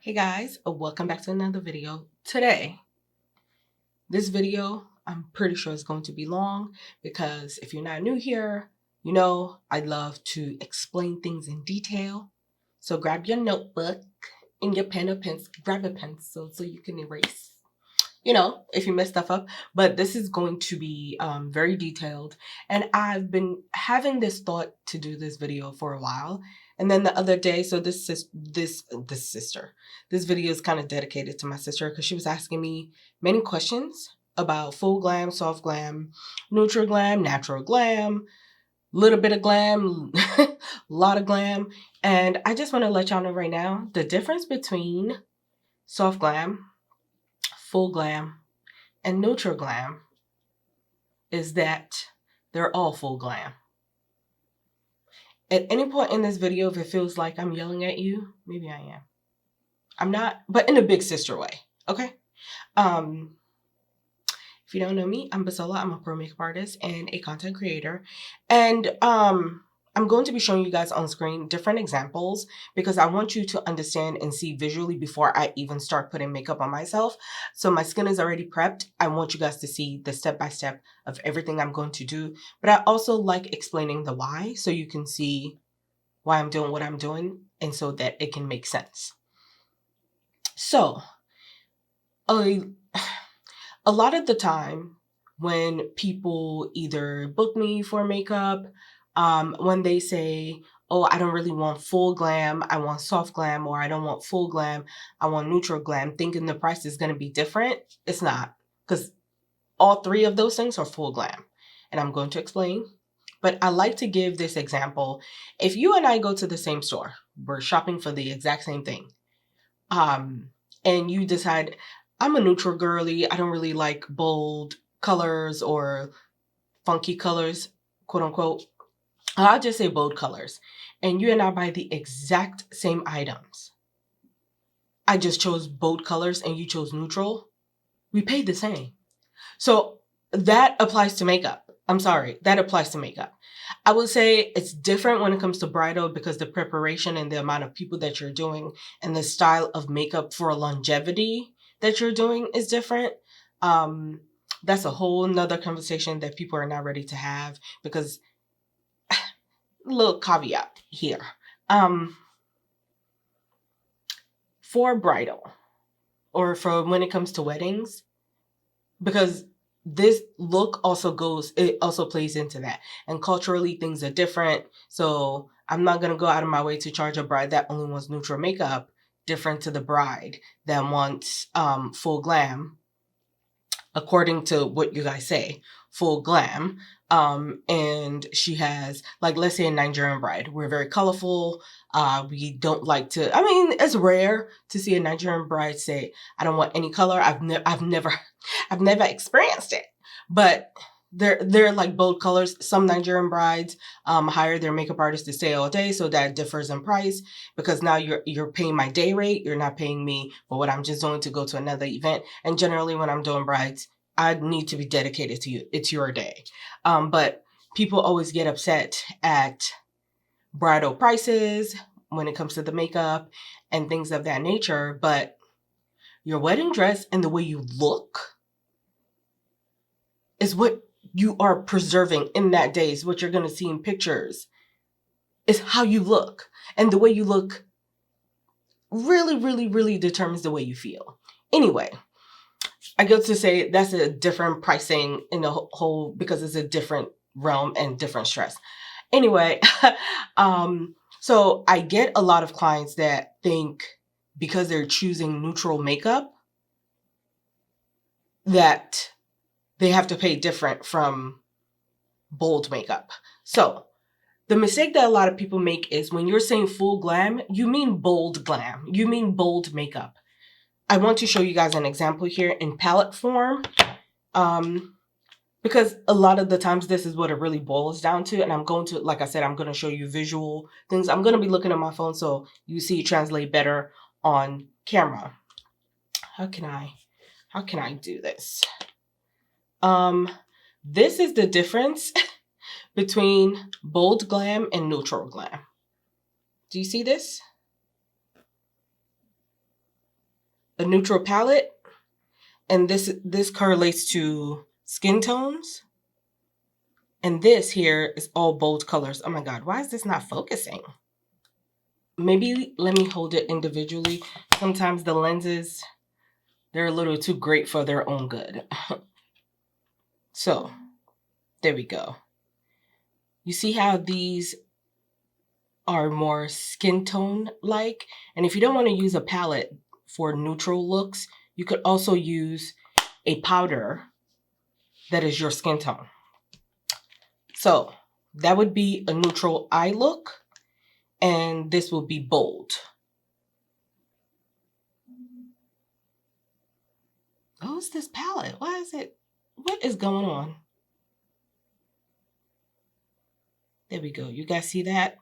Hey guys, welcome back to another video. Today, this video, I'm pretty sure is going to be long because if you're not new here, you know I love to explain things in detail. So grab your notebook and your pen or pencil, grab a pencil so you can erase, if you mess stuff up. But this is going to be very detailed. And I've been having this thought to do this video for a while. And then the other day, so this video is kind of dedicated to my sister because she was asking me many questions about full glam, soft glam, neutral glam, natural glam, little bit of glam, a lot of glam. And I just want to let y'all know right now the difference between soft glam, full glam, and neutral glam is that they're all full glam. At any point in this video, if it feels like I'm yelling at you, maybe I am. I'm not, but in a big sister way, okay? If you don't know me, I'm Bisola. I'm a pro makeup artist and a content creator. And I'm going to be showing you guys on screen different examples because I want you to understand and see visually before I even start putting makeup on myself. So my skin is already prepped. I want you guys to see the step-by-step of everything I'm going to do. But I also like explaining the why so you can see why I'm doing what I'm doing and so that it can make sense. So, a lot of the time when people either book me for makeup, when they say, oh, I don't really want full glam, I want soft glam, or I don't want full glam, I want neutral glam, thinking the price is going to be different. It's not, because all three of those things are full glam. And I'm going to explain. But I like to give this example. If you and I go to the same store, we're shopping for the exact same thing, and you decide, I'm a neutral girly, I don't really like bold colors or funky colors, quote unquote. I'll just say bold colors. And you and I buy the exact same items. I just chose bold colors and you chose neutral. We paid the same. So that applies to makeup. I'm sorry, that applies to makeup. I would say it's different when it comes to bridal because the preparation and the amount of people that you're doing and the style of makeup for longevity that you're doing is different. That's a whole nother conversation that people are not ready to have because little caveat here. For bridal or for when it comes to weddings, because this look also plays into that. And culturally, things are different. So I'm not going to go out of my way to charge a bride that only wants neutral makeup different to the bride that wants full glam, according to what you guys say, full glam. And she has, like, let's say a Nigerian bride. We're very colorful. We don't like to, I mean, it's rare to see a Nigerian bride say, I don't want any color. I've never experienced it, but they're like bold colors. Some Nigerian brides hire their makeup artist to stay all day, so that differs in price because now you're paying my day rate. You're not paying me for what I'm just doing to go to another event. And generally, when I'm doing brides, I need to be dedicated to you. It's your day. But people always get upset at bridal prices when it comes to the makeup and things of that nature. But your wedding dress and the way you look is what you are preserving in that day, is what you're going to see in pictures, is how you look. And the way you look really, really, really determines the way you feel. Anyway, I get to say that's a different pricing in the whole, because it's a different realm and different stress. Anyway, so I get a lot of clients that think because they're choosing neutral makeup that they have to pay different from bold makeup. So the mistake that a lot of people make is when you're saying full glam, you mean bold glam. You mean bold makeup. I want to show you guys an example here in palette form, because a lot of the times this is what it really boils down to. And I'm going to, like I said, I'm going to show you visual things. I'm going to be looking at my phone so you see it translate better on camera. How can I do this? This is the difference between bold glam and neutral glam. Do you see this? a neutral palette, and this correlates to skin tones. And this here is all bold colors. Oh my God, why is this not focusing? Maybe let me hold it individually. Sometimes the lenses, they're a little too great for their own good. So there we go. You see how these are more skin tone like? And if you don't want to use a palette for neutral looks, you could also use a powder that is your skin tone. So that would be a neutral eye look, and this will be bold. Who's this palette? Why is it? What is going on? There we go. You guys see that?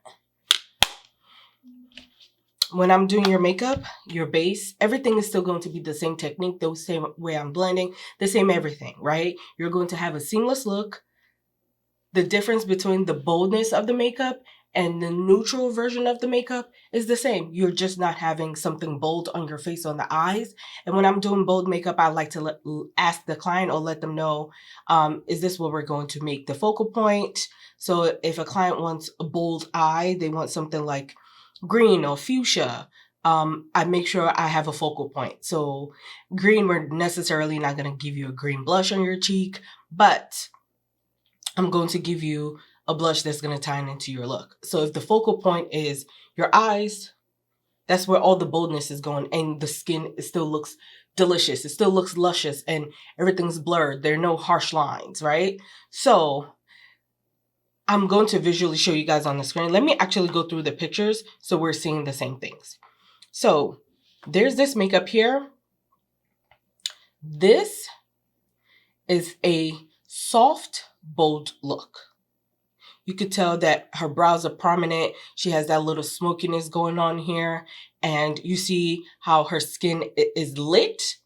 When I'm doing your makeup, your base, everything is still going to be the same technique, the same way I'm blending, the same everything, right? You're going to have a seamless look. The difference between the boldness of the makeup and the neutral version of the makeup is the same. You're just not having something bold on your face, on the eyes. And when I'm doing bold makeup, I like to ask the client or let them know, is this what we're going to make the focal point? So if a client wants a bold eye, they want something like green or fuchsia, I make sure I have a focal point. So green, we're necessarily not going to give you a green blush on your cheek, but I'm going to give you a blush that's going to tie into your look. So if the focal point is your eyes, that's where all the boldness is going, and the skin still looks delicious. It still looks luscious, and everything's blurred. There are no harsh lines, right? So I'm going to visually show you guys on the screen. Let me actually go through the pictures so we're seeing the same things. So there's this makeup here. This is a soft, bold look. You could tell that her brows are prominent. She has that little smokiness going on here. And you see how her skin is lit.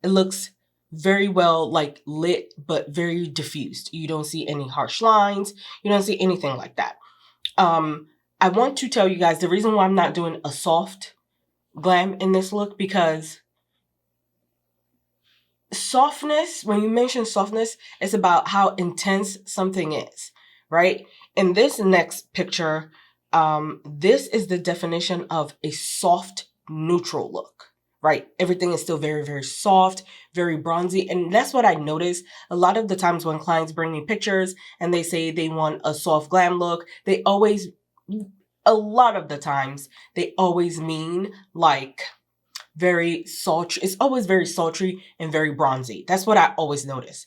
It looks very well like lit, but very diffused. You don't see any harsh lines. You don't see anything like that. I want to tell you guys the reason why I'm not doing a soft glam in this look, because softness, when you mention softness, it's about how intense something is, right? In this next picture, this is the definition of a soft, neutral look, right? Everything is still very, very soft, very bronzy. And that's what I notice a lot of the times when clients bring me pictures and they say they want a soft glam look, a lot of the times, they always mean like very sultry. It's always very sultry and very bronzy. That's what I always notice.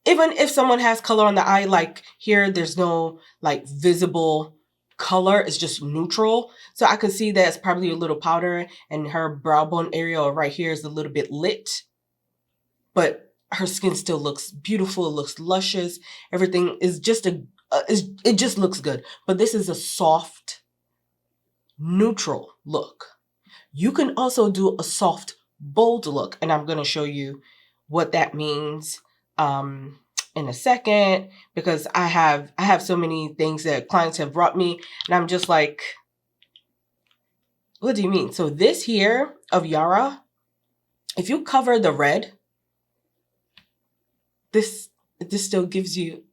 Even if someone has color on the eye, like here, there's no like visible color. It's just neutral. So I could see that it's probably a little powder, and her brow bone area or right here is a little bit lit. But her skin still looks beautiful. It looks luscious. Everything is just it just looks good. But this is a soft, neutral look. You can also do a soft, bold look, and I'm going to show you what that means in a second, because I have so many things that clients have brought me, and I'm just like, what do you mean? So this here of Yara, if you cover the red, this still gives you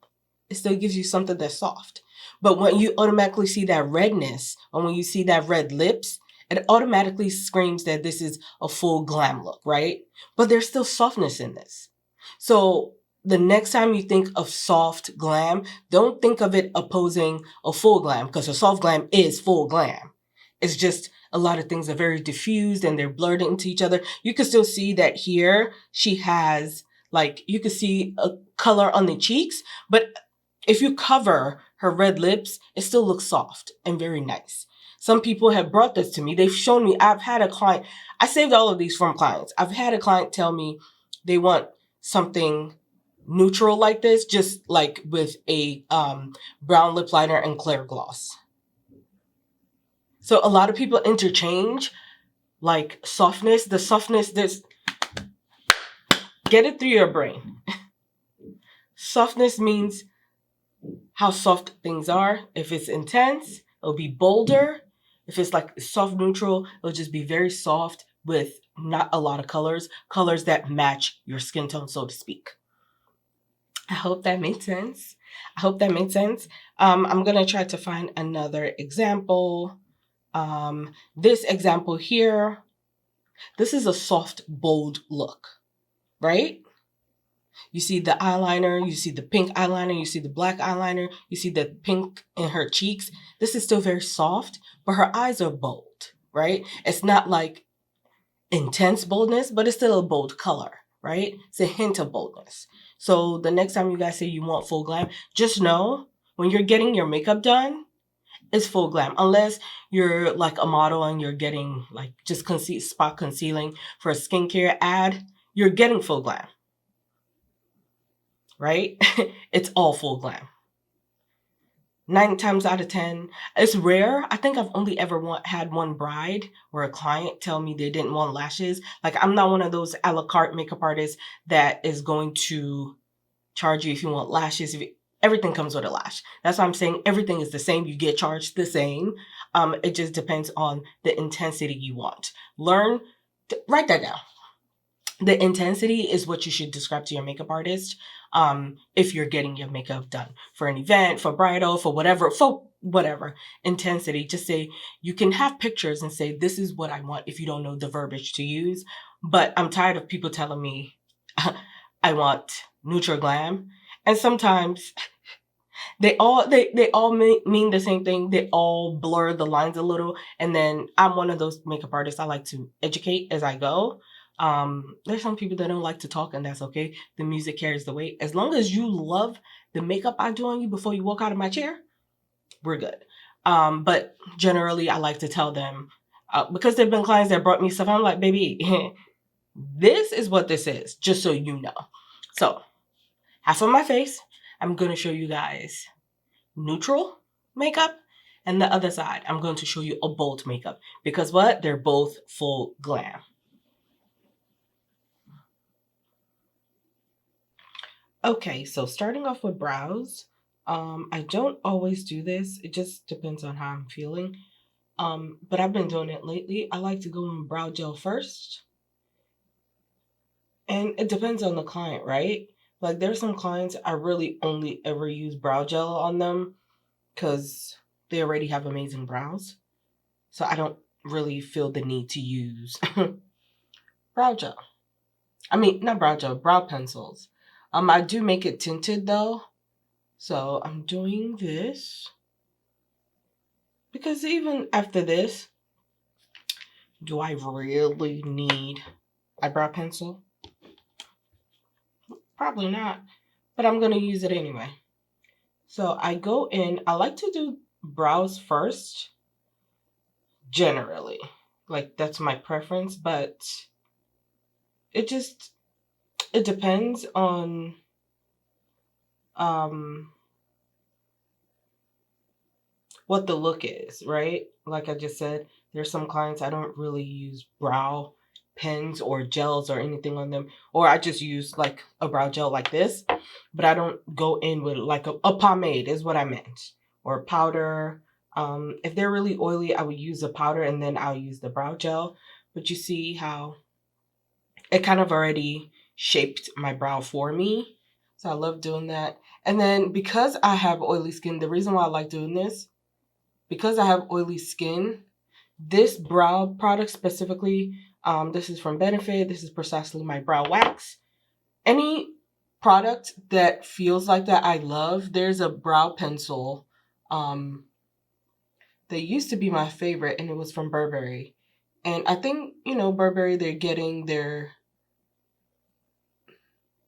something that's soft. But when you automatically see that redness, or when you see that red lips, it automatically screams that this is a full glam look, right? But there's still softness in this. So the next time you think of soft glam, don't think of it opposing a full glam, because a soft glam is full glam. It's just a lot of things are very diffused and they're blurred into each other. You can still see that here she has, like, you can see a color on the cheeks, but if you cover her red lips, it still looks soft and very nice. Some people have brought this to me. They've shown me. I've had a client, I saved all of these from clients. I've had a client tell me they want something neutral like this, just like with a brown lip liner and clear gloss. So a lot of people interchange like softness. The softness, get it through your brain. Softness means how soft things are. If it's intense, it'll be bolder. If it's like soft neutral, it'll just be very soft, with not a lot of colors, colors that match your skin tone, so to speak. I hope that made sense. I hope that made sense. I'm going to try to find another example. This example here, this is a soft, bold look, right? You see the eyeliner, you see the pink eyeliner, you see the black eyeliner, you see the pink in her cheeks. This is still very soft, but her eyes are bold, right? It's not like intense boldness, but it's still a bold color, right? It's a hint of boldness. So the next time you guys say you want full glam, just know when you're getting your makeup done, it's full glam. Unless you're like a model and you're getting like just spot concealing for a skincare ad, you're getting full glam, right? It's all full glam. 9 times out of 10, it's rare. I think I've only ever had one bride or a client tell me they didn't want lashes. Like, I'm not one of those a la carte makeup artists that is going to charge you if you want lashes. Everything comes with a lash. That's why I'm saying everything is the same. You get charged the same. It just depends on the intensity you want. Write that down. The intensity is what you should describe to your makeup artist if you're getting your makeup done for an event, for bridal, for whatever intensity. Just say, you can have pictures and say, this is what I want if you don't know the verbiage to use. But I'm tired of people telling me I want neutral glam. And sometimes they all mean the same thing. They all blur the lines a little. And then I'm one of those makeup artists. I like to educate as I go. There's some people that don't like to talk, and that's okay. The music carries the weight. As long as you love the makeup I do on you before you walk out of my chair, we're good. But generally, I like to tell them, because there have been clients that brought me stuff, I'm like, baby, this is what this is, just so you know. So, half of my face, I'm going to show you guys neutral makeup, and the other side, I'm going to show you a bold makeup. Because what? They're both full glam. Okay, so starting off with brows, I don't always do this. It just depends on how I'm feeling. But I've been doing it lately. I like to go in brow gel first. And it depends on the client, right? Like, there's some clients I really only ever use brow gel on them because they already have amazing brows. So I don't really feel the need to use brow gel. I mean, not brow gel, brow pencils. I do make it tinted though. So I'm doing this. Because even after this, do I really need eyebrow pencil? Probably not. But I'm going to use it anyway. So I go in. I like to do brows first. Generally. Like, that's my preference. But it depends on what the look is, right? Like I just said, there's some clients I don't really use brow pens or gels or anything on them, or I just use like a brow gel like this, but I don't go in with like a pomade is what I meant, or powder. If they're really oily, I would use a powder and then I'll use the brow gel. But you see how it kind of already shaped my brow for me. So I love doing that. And then because I have oily skin, the reason why I like doing this, because I have oily skin, this brow product specifically, this is from Benefit. This is precisely my brow wax. Any product that feels like that, I love. There's a brow pencil that used to be my favorite, and it was from Burberry. And I think, Burberry, they're getting their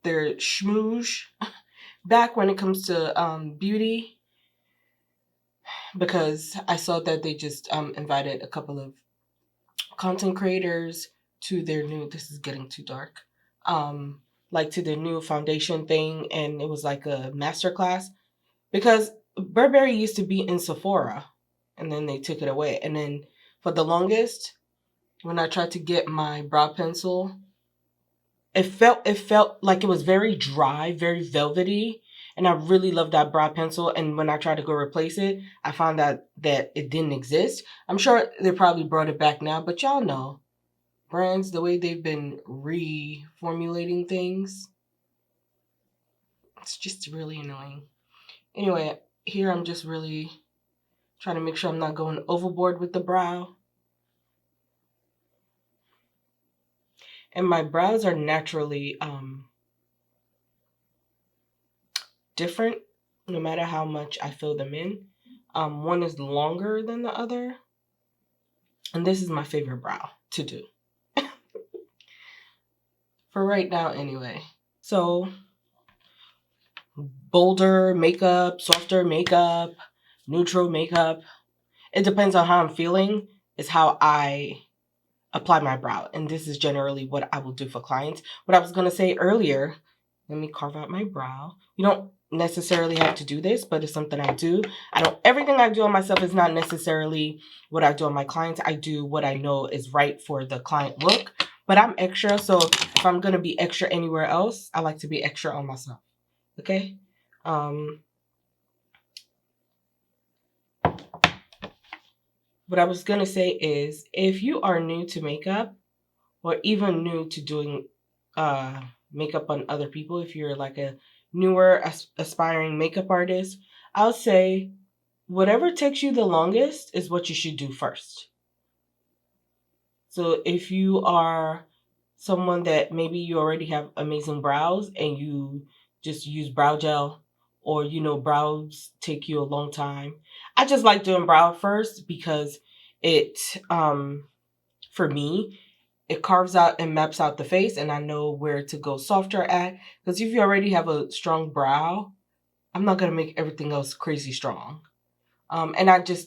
schmooze back when it comes to beauty, because I saw that they just invited a couple of content creators to their new, this is getting too dark, like to their new foundation thing, and it was like a masterclass, because Burberry used to be in Sephora and then they took it away. And then for the longest, when I tried to get my brow pencil, it felt like it was very dry, very velvety, and I really loved that brow pencil. And when I tried to go replace it, I found out that it didn't exist. I'm sure they probably brought it back now, but y'all know brands, the way they've been reformulating things, it's just really annoying. Anyway, here I'm just really trying to make sure I'm not going overboard with the brow. And my brows are naturally different no matter how much I fill them in. One is longer than the other. And this is my favorite brow to do. For right now, anyway. So, bolder makeup, softer makeup, neutral makeup. It depends on how I'm feeling, is how I apply my brow. And this is generally what I will do for clients. What I was going to say earlier, let me carve out my brow. You don't necessarily have to do this, but it's something I do. Everything I do on myself is not necessarily what I do on my clients. I do what I know is right for the client look, but I'm extra. So if I'm going to be extra anywhere else, I like to be extra on myself. Okay. What I was going to say is, if you are new to makeup or even new to doing makeup on other people, if you're like a newer aspiring makeup artist, I'll say whatever takes you the longest is what you should do first. So if you are someone that maybe you already have amazing brows and you just use brow gel, or brows take you a long time, I just like doing brow first because it for me, it carves out and maps out the face, and I know where to go softer at. Because if you already have a strong brow, I'm not going to make everything else crazy strong. And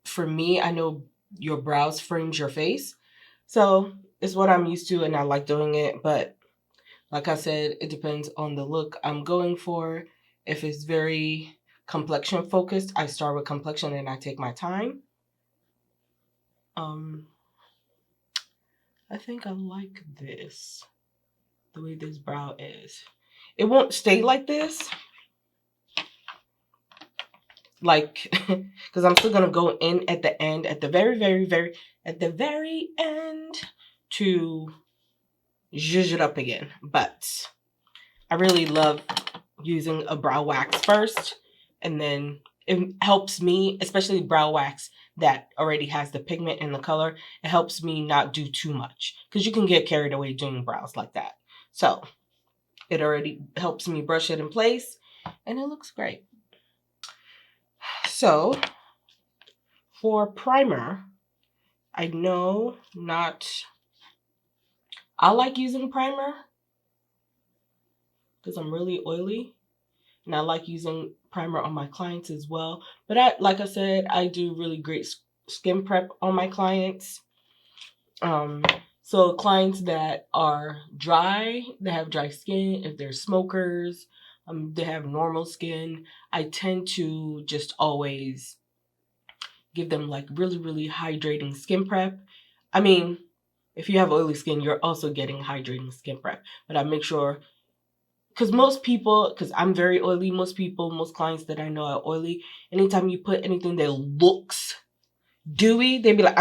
for me, I know your brows frames your face. So it's what I'm used to, and I like doing it. But like I said, it depends on the look I'm going for. If it's very complexion focused, I start with complexion and I take my time. I think I like this, the way this brow is. It won't stay like this, because I'm still going to go in at the end, at the very, very, very, at the very end to zhuzh it up again. But I really love using a brow wax first, and then it helps me, especially brow wax that already has the pigment and the color, it helps me not do too much, because you can get carried away doing brows like that. So it already helps me brush it in place, and it looks great. So for primer, I like using primer because I'm really oily, and I like using primer on my clients as well. But like I said, I do really great skin prep on my clients. So clients that are dry, that have dry skin, if they're smokers, they have normal skin, I tend to just always give them like really, really hydrating skin prep. I mean, if you have oily skin, you're also getting hydrating skin prep. But I make sure, because I'm very oily, most clients that I know are oily. Anytime you put anything that looks dewy, they'd be like,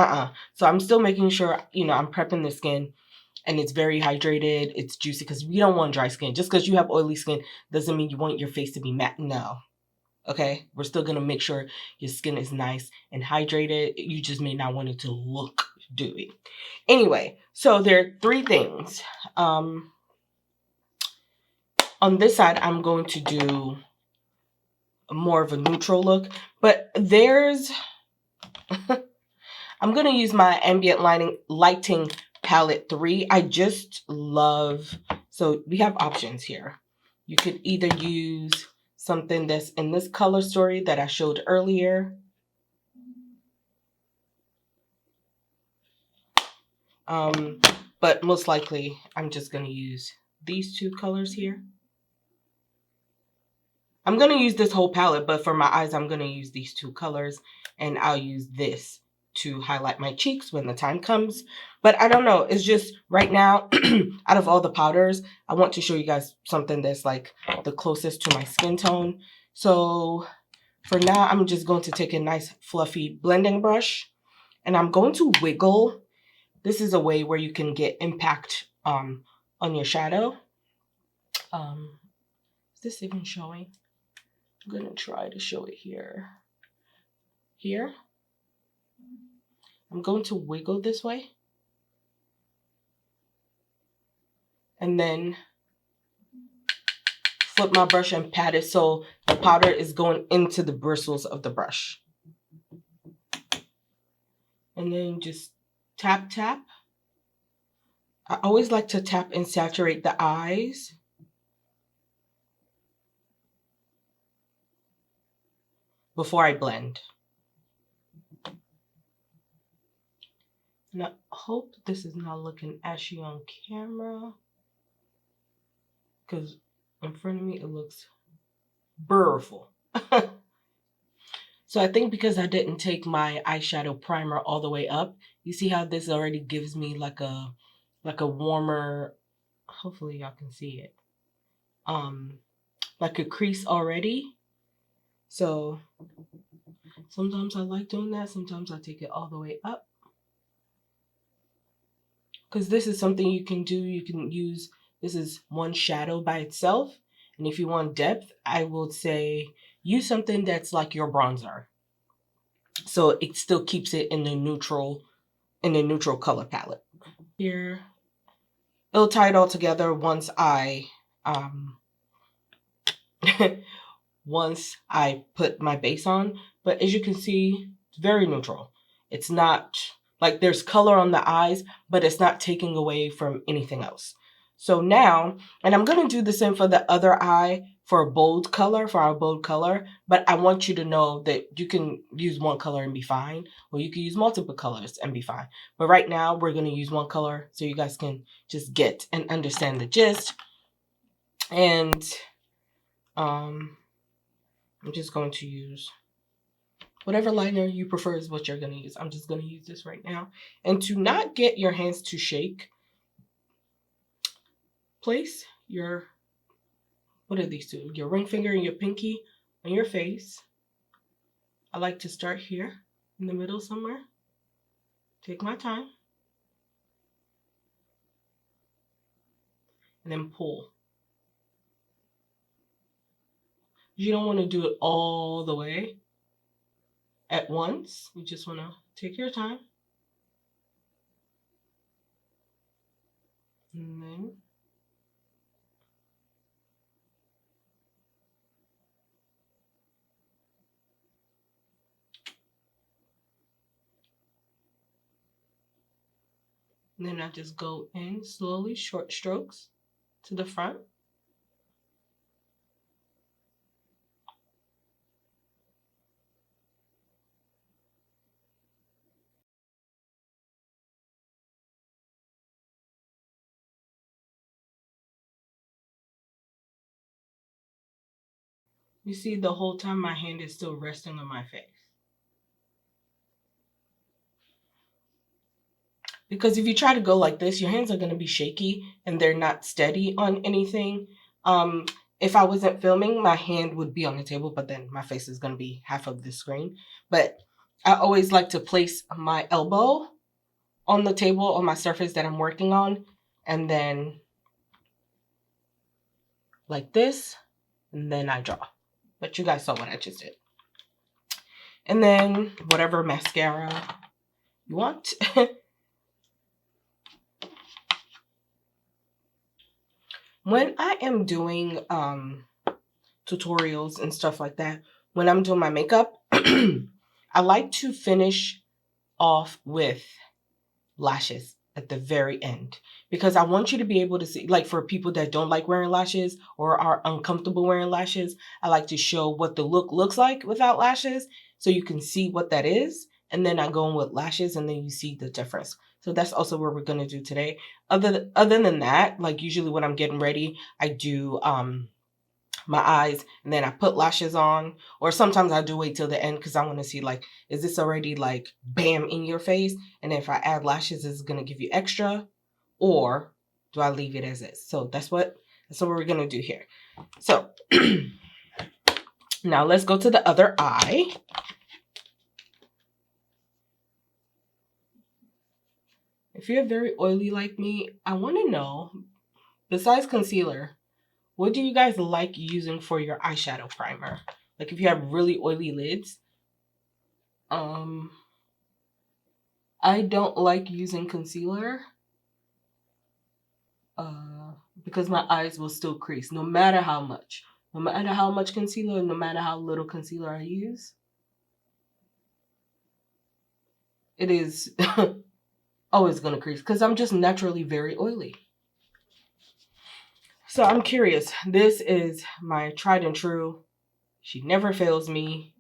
So I'm still making sure, I'm prepping the skin and it's very hydrated, it's juicy, because we don't want dry skin. Just because you have oily skin doesn't mean you want your face to be matte. No. Okay? We're still going to make sure your skin is nice and hydrated. You just may not want it to look dewy. Anyway, so there are 3 things. On this side, I'm going to do more of a neutral look, but I'm going to use my ambient lighting palette 3. I just love, so we have options here. You could either use something that's in this color story that I showed earlier. But most likely I'm just going to use these 2 colors here. I'm going to use this whole palette, but for my eyes, I'm going to use these 2 colors, and I'll use this to highlight my cheeks when the time comes. But I don't know. It's just right now, out of all the powders, I want to show you guys something that's like the closest to my skin tone. So for now, I'm just going to take a nice fluffy blending brush, and I'm going to wiggle this is a way where you can get impact on your shadow. Is this even showing? I'm gonna try to show it here. Here. I'm going to wiggle this way. And then flip my brush and pat it so the powder is going into the bristles of the brush. And then just tap, tap. I always like to tap and saturate the eyes. Before I blend. And I hope this is not looking ashy on camera, because in front of me it looks beautiful. So I think because I didn't take my eyeshadow primer all the way up, you see how this already gives me like a warmer, hopefully y'all can see it, like a crease already. So sometimes I like doing that, sometimes I take it all the way up. Because this is something you can do. You can use, this is one shadow by itself. And if you want depth, I would say use something that's like your bronzer. So it still keeps it in the neutral color palette. Here, it'll tie it all together once I once I put my base on. But as you can see, it's very neutral. It's not like there's color on the eyes, but it's not taking away from anything else. So now, and I'm going to do the same for the other eye for a bold color, for our bold color, but I want you to know that you can use one color and be fine, or you can use multiple colors and be fine. But right now, we're going to use one color so you guys can just get and understand the gist. And I'm just going to use whatever liner you prefer is what you're going to use. I'm just going to use this right now. And to not get your hands to shake, place your, what are these two? Your ring finger and your pinky on your face. I like to start here in the middle somewhere. Take my time. And then pull. You don't want to do it all the way at once. You just want to take your time. And then I just go in slowly, short strokes to the front. You see the whole time my hand is still resting on my face. Because if you try to go like this, your hands are going to be shaky and they're not steady on anything. If I wasn't filming, my hand would be on the table, but then my face is going to be half of the screen. But I always like to place my elbow on the table, on my surface that I'm working on, and then like this, and then I draw. But you guys saw what I just did. And then whatever mascara you want. When I am doing tutorials and stuff like that, when I'm doing my makeup, I like to finish off with lashes at the very end, because I want you to be able to see, like for people that don't like wearing lashes or are uncomfortable wearing lashes, I like to show what the look looks like without lashes so you can see what that is. And then I go in with lashes and then you see the difference. So that's also what we're going to do today. Other than that, like usually when I'm getting ready, I do my eyes and then I put lashes on, or sometimes I do wait till the end because I want to see like, is this already like bam in your face? And if I add lashes, is it going to give you extra, or do I leave it as is? So that's what we're going to do here. So now let's go to the other eye. if you're very oily like me, I want to know, besides concealer, what do you guys like using for your eyeshadow primer? Like if you have really oily lids, I don't like using concealer because my eyes will still crease no matter how much. No matter how much concealer, no matter how little concealer I use, it is always going to crease because I'm just naturally very oily. So I'm curious. This is my tried and true. She never fails me.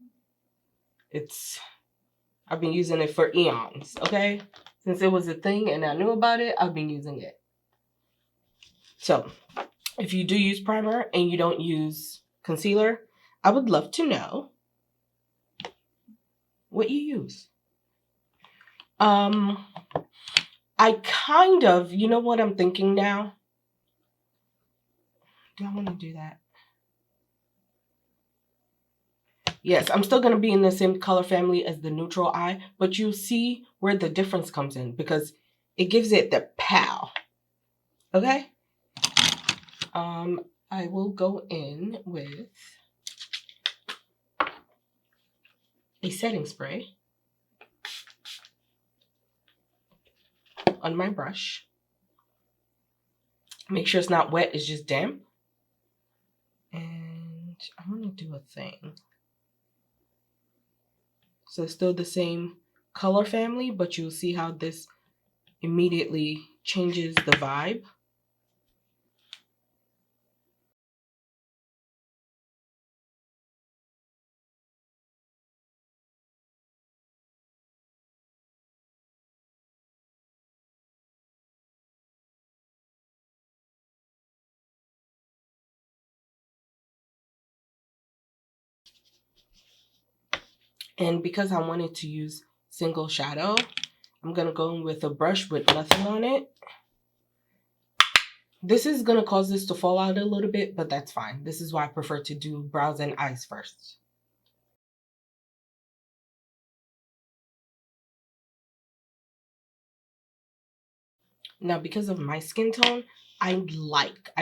I've been using it for eons, okay? Since it was a thing and I knew about it, I've been using it. So if you do use primer and you don't use concealer, I would love to know what you use. I kind of, you know what I'm thinking now? Do I want to do that? Yes, I'm still going to be in the same color family as the neutral eye, but you see where the difference comes in because it gives it the pow. Okay? I will go in with a setting spray on my brush. Make sure it's not wet, it's just damp. And I'm going to do a thing. So it's still the same color family, but you'll see how this immediately changes the vibe. And because I wanted to use single shadow, I'm going to go in with a brush with nothing on it. This is going to cause this to fall out a little bit, but that's fine. This is why I prefer to do brows and eyes first. Now, because of my skin tone, I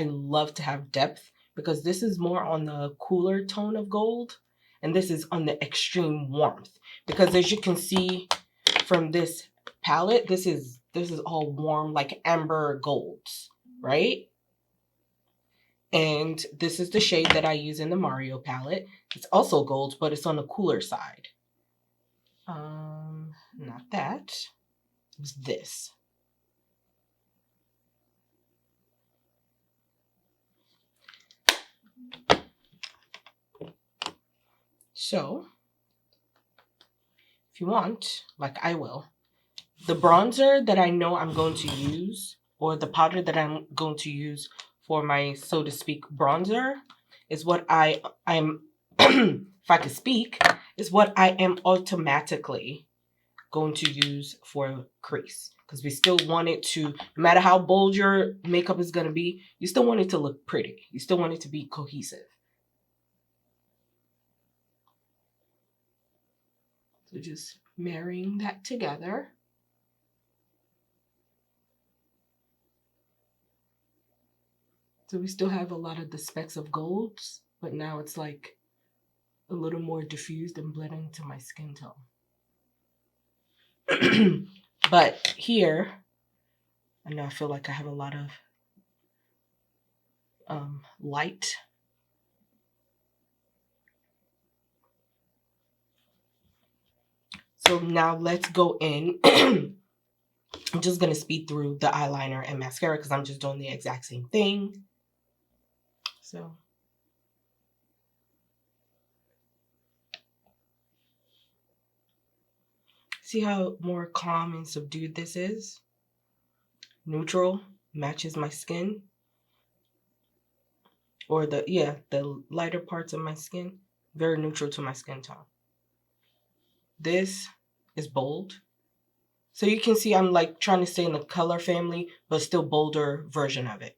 love to have depth because this is more on the cooler tone of gold and this is on the extreme warmth. Because as you can see from this palette, this is all warm like amber golds, right? And this is the shade that I use in the Mario palette. It's also gold, but it's on the cooler side. Not that. It was this. So, if you want, like I will, the bronzer that I know I'm going to use, or the powder that I'm going to use for my, so to speak, bronzer, is what I'm, if I could speak, is what I am automatically going to use for crease. Because we still want it to, no matter how bold your makeup is going to be, you still want it to look pretty. You still want it to be cohesive. So just marrying that together. So we still have a lot of the specks of golds, but now it's like a little more diffused and blending into my skin tone. But here, I know I feel like I have a lot of light. So now let's go in. I'm just going to speed through the eyeliner and mascara because I'm just doing the exact same thing. So see how more calm and subdued this is? Neutral, matches my skin. Or the lighter parts of my skin, very neutral to my skin tone. This is bold. So you can see I'm like trying to stay in the color family, but still bolder version of it.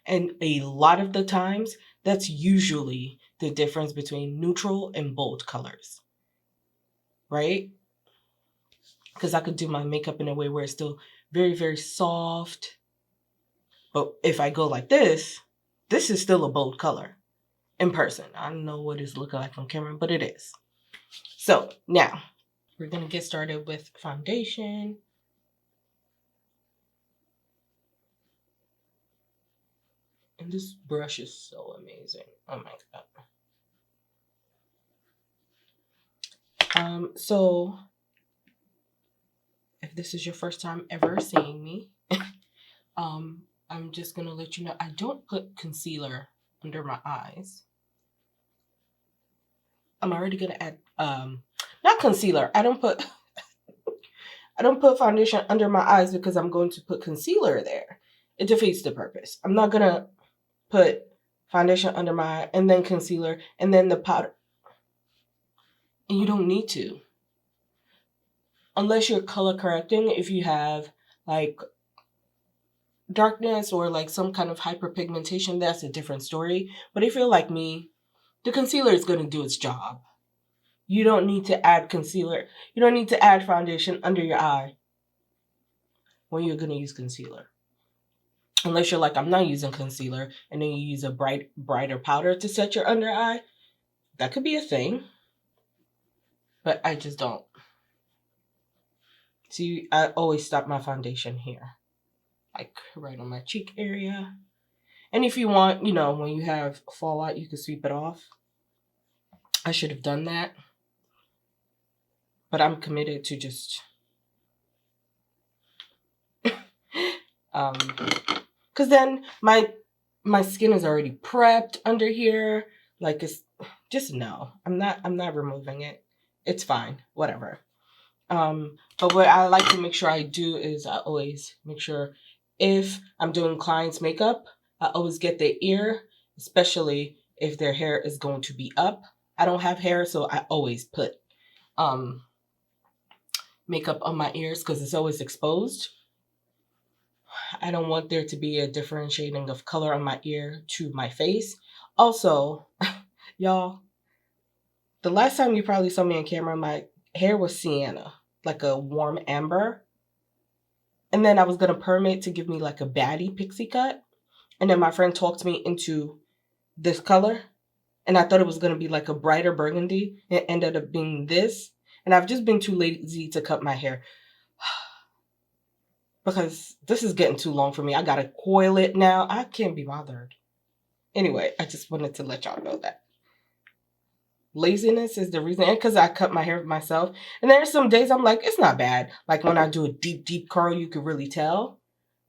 And a lot of the times, that's usually the difference between neutral and bold colors, right? because I could do my makeup in a way where it's still very, very soft. But if I go like this is still a bold color in person. I don't know what it's looking like on camera, but it is. So now we're going to get started with foundation. And this brush is so amazing. Oh my God. So if this is your first time ever seeing me, I'm just going to let you know I don't put concealer under my eyes. I'm already going to add, not concealer. I don't put foundation under my eyes because I'm going to put concealer there. It defeats the purpose. I'm not going to put foundation under my eye and then concealer and then the powder. And you don't need to. Unless you're color correcting, if you have like darkness or like some kind of hyperpigmentation, that's a different story. But if you're like me, the concealer is going to do its job. You don't need to add concealer. You don't need to add foundation under your eye when you're going to use concealer. Unless you're like, I'm not using concealer, and then you use a brighter powder to set your under eye. That could be a thing. But I just don't. See, I always stop my foundation here. Like right on my cheek area. And if you want, when you have fallout, you can sweep it off. I should have done that. But I'm committed to just because then my skin is already prepped under here. Like it's just no. I'm not removing it. It's fine. Whatever. But what I like to make sure I do is I always make sure if I'm doing clients' makeup, I always get their ear, especially if their hair is going to be up. I don't have hair, so I always put makeup on my ears because it's always exposed. I don't want there to be a differentiating of color on my ear to my face. Also, y'all, the last time you probably saw me on camera, my hair was sienna, like a warm amber. And then I was going to perm it to give me like a baddie pixie cut. And then my friend talked me into this color. And I thought it was going to be like a brighter burgundy. It ended up being this. And I've just been too lazy to cut my hair. Because this is getting too long for me. I got to coil it now. I can't be bothered. Anyway, I just wanted to let y'all know that. Laziness is the reason. And because I cut my hair myself. And there are some days I'm like, it's not bad. Like when I do a deep, deep curl, you could really tell.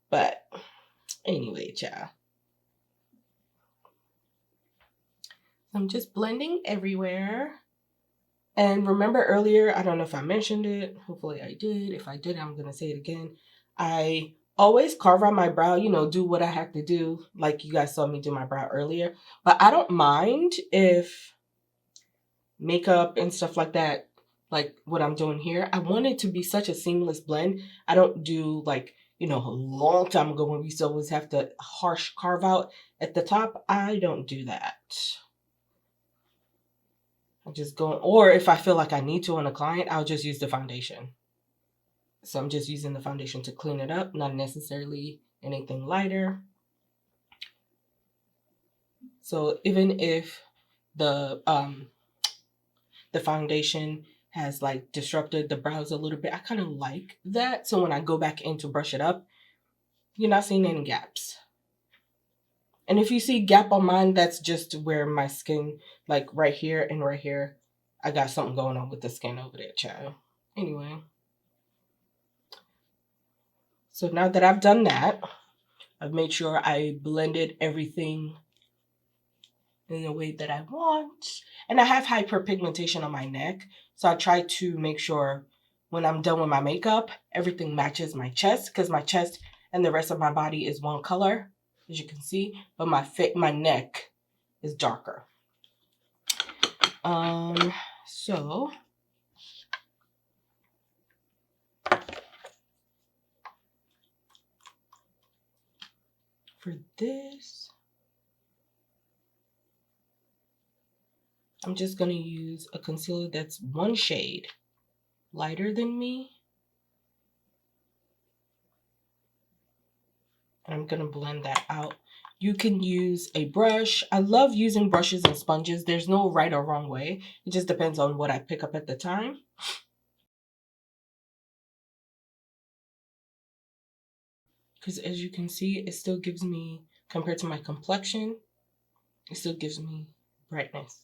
But anyway, child. I'm just blending everywhere. And remember earlier, I don't know if I mentioned it. Hopefully I did. If I did, I'm going to say it again. I always carve out my brow, do what I have to do. Like you guys saw me do my brow earlier. But I don't mind if makeup and stuff like that, like what I'm doing here, I want it to be such a seamless blend. I don't do like, a long time ago when we used to always have to harsh carve out at the top. I don't do that. I just go, or if I feel like I need to on a client, I'll just use the foundation. So I'm just using the foundation to clean it up, not necessarily anything lighter. So even if the foundation has like disrupted the brows a little bit, I kind of like that. So when I go back in to brush it up, you're not seeing any gaps. And if you see gap on mine, that's just where my skin, like right here and right here, I got something going on with the skin over there, child. Anyway. So now that I've done that, I've made sure I blended everything in the way that I want. And I have hyperpigmentation on my neck. So I try to make sure when I'm done with my makeup, everything matches my chest, because my chest and the rest of my body is one color, as you can see, but my neck is darker. So for this, I'm just going to use a concealer that's one shade lighter than me. And I'm going to blend that out. You can use a brush. I love using brushes and sponges. There's no right or wrong way. It just depends on what I pick up at the time. Because as you can see, it still gives me, compared to my complexion, it still gives me brightness.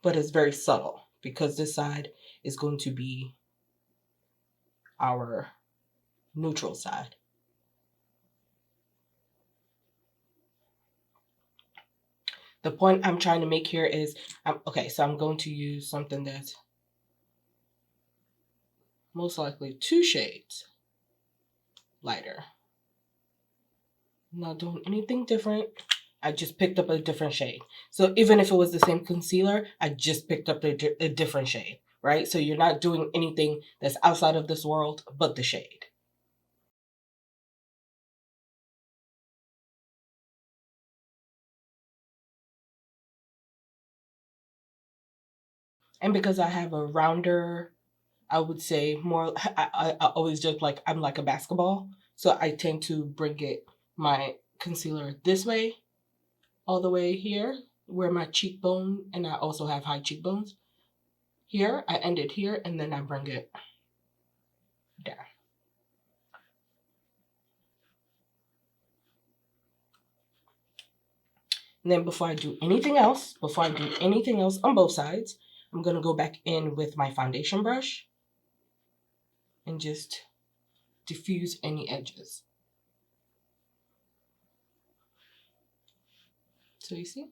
But it's very subtle because this side is going to be our neutral side. The point I'm trying to make here is, okay, so I'm going to use something that's most likely 2 shades lighter. I'm not doing anything different. I just picked up a different shade. So even if it was the same concealer, I just picked up a different shade, right? So you're not doing anything that's outside of this world but the shade. And because I have a rounder, I would say more, I always joke like I'm like a basketball. So I tend to bring it, my concealer this way, all the way here, where my cheekbone, and I also have high cheekbones. Here, I end it here, and then I bring it down. And then before I do anything else, on both sides, I'm going to go back in with my foundation brush and just diffuse any edges. So you see?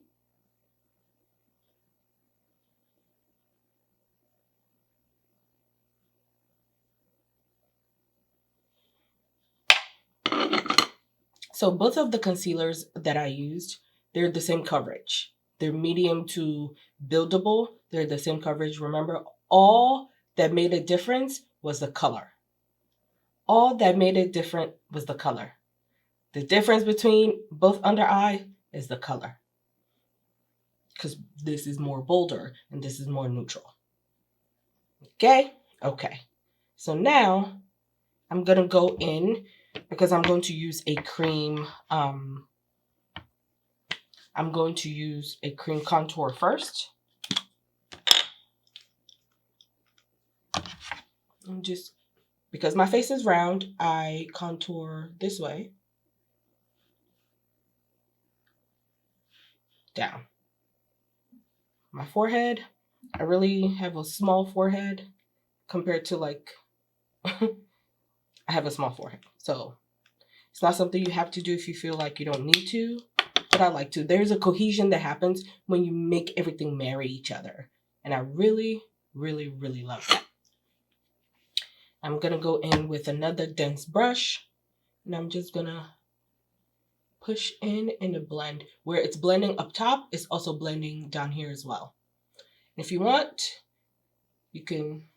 So both of the concealers that I used, they're the same coverage. They're medium to buildable. They're the same coverage. Remember, all that made a difference was the color. All that made it different was the color. The difference between both under eye is the color. Because this is more bolder and this is more neutral. Okay? Okay. So now I'm going to go in because I'm going to use a cream. I'm going to use a cream contour first. And just because my face is round, I contour this way down. My forehead, I really have a small forehead compared to like, I have a small forehead. So it's not something you have to do if you feel like you don't need to, but I like to. There's a cohesion that happens when you make everything marry each other. And I really, really, really love that. I'm going to go in with another dense brush, and I'm just going to push in a blend. Where it's blending up top, it's also blending down here as well. And if you want, you can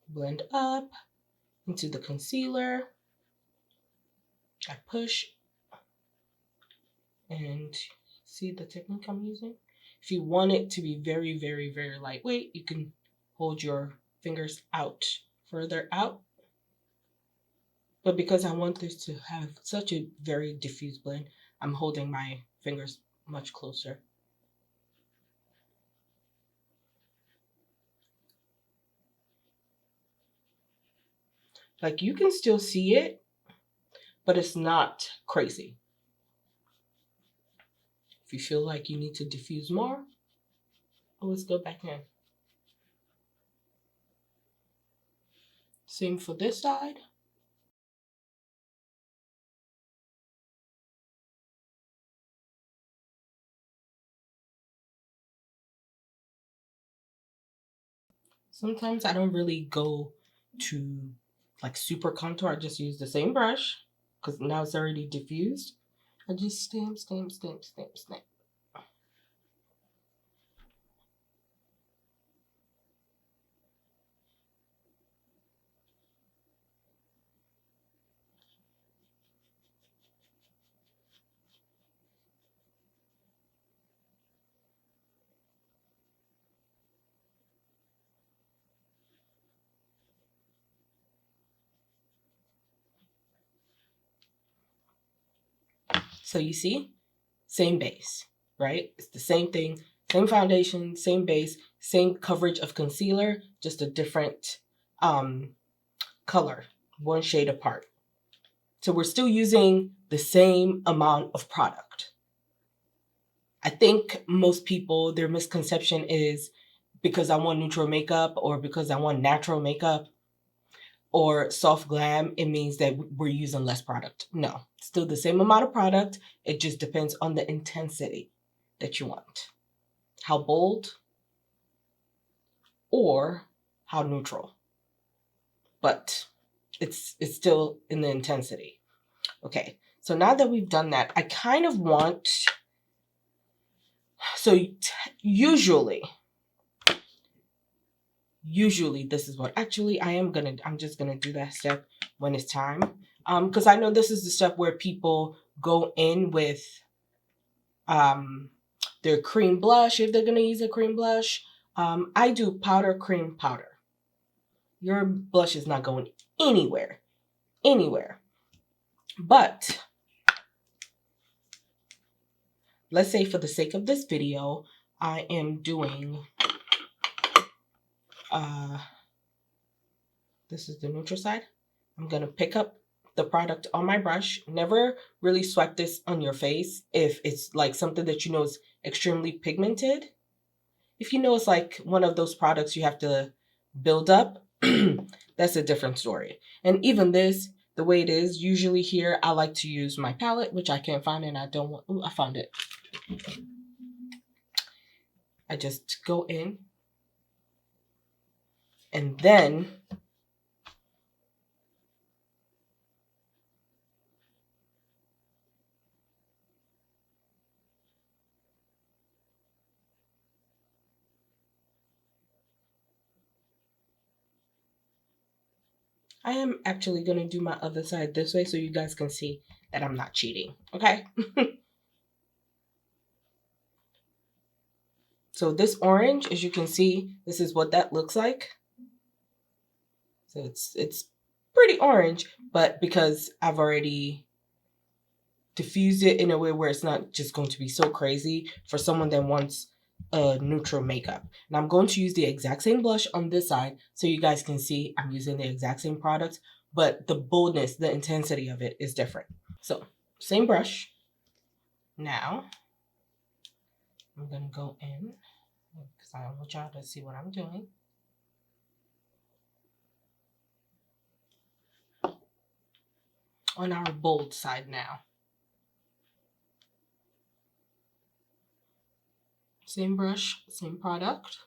blend up into the concealer. I push and see the technique I'm using. If you want it to be very, very, very lightweight, you can hold your fingers out, further out. But because I want this to have such a very diffuse blend, I'm holding my fingers much closer. Like you can still see it, but it's not crazy. If you feel like you need to diffuse more, always go back in. Same for this side. Sometimes I don't really go to like super contour. I just use the same brush because now it's already diffused. I just stamp, stamp, stamp, stamp, stamp. So you see, same base, right? It's the same thing, same foundation, same base, same coverage of concealer, just a different color, one shade apart. So we're still using the same amount of product. I think most people, their misconception is because I want neutral makeup or because I want natural makeup or soft glam, it means that we're using less product. No, still the same amount of product. It just depends on the intensity that you want. How bold or how neutral. But it's still in the intensity. Okay, so now that we've done that, I kind of want, so usually this is what, actually I'm just gonna do that step when it's time. Because I know this is the step where people go in with their cream blush, if they're gonna use a cream blush. I do powder, cream, powder. Your blush is not going anywhere. But let's say for the sake of this video, I am doing, this is the neutral side. I'm gonna pick up the product on my brush. Never really swipe this on your face if it's like something that you know is extremely pigmented. If you know it's like one of those products you have to build up, that's a different story. And even this, the way it is, usually here, I like to use my palette, which I can't find and I don't want, ooh, I found it. I just go in and then I am actually going to do my other side this way so you guys can see that I'm not cheating, okay? So this orange, as you can see, this is what that looks like. So it's pretty orange, but because I've already diffused it in a way where it's not just going to be so crazy for someone that wants a neutral makeup. And I'm going to use the exact same blush on this side so you guys can see I'm using the exact same product, but the boldness, the intensity of it is different. So same brush. Now I'm going to go in because I want y'all to see what I'm doing. On our bold side now. Same brush, same product.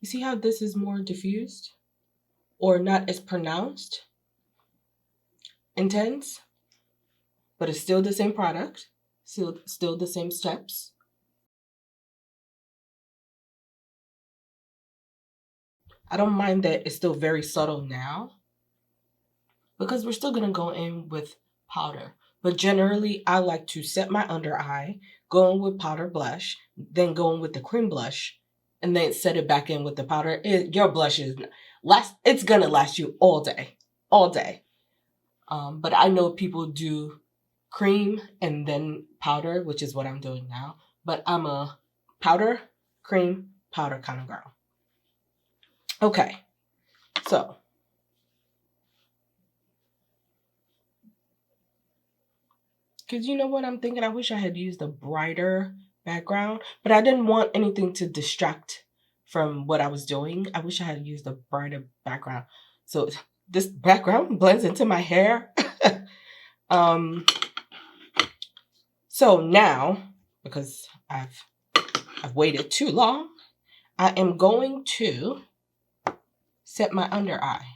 You see how this is more diffused or not as pronounced? Intense, but it's still the same product, still the same steps. I don't mind that it's still very subtle now because we're still gonna go in with powder. But generally, I like to set my under eye, go in with powder blush, then go in with the cream blush, and then set it back in with the powder. Your blush is it's gonna last you all day, all day. But I know people do cream and then powder, which is what I'm doing now. But I'm a powder, cream, powder kind of girl. Okay, so because you know what I'm thinking? I wish I had used a brighter background, but I didn't want anything to distract from what I was doing. I wish I had used a brighter background. So this background blends into my hair. So now, because I've waited too long, I am going to set my under eye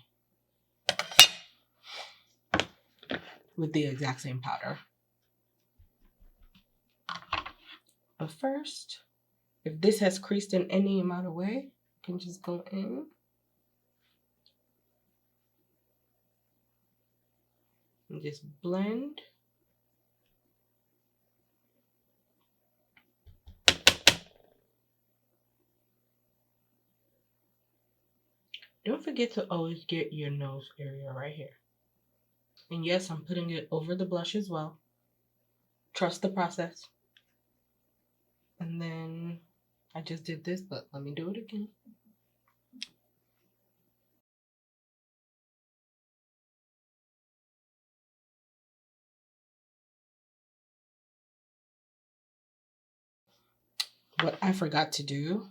with the exact same powder. But first, if this has creased in any amount of way, I can just go in. And just blend. Don't forget to always get your nose area right here. And yes, I'm putting it over the blush as well. Trust the process. And then I just did this, but let me do it again. What I forgot to do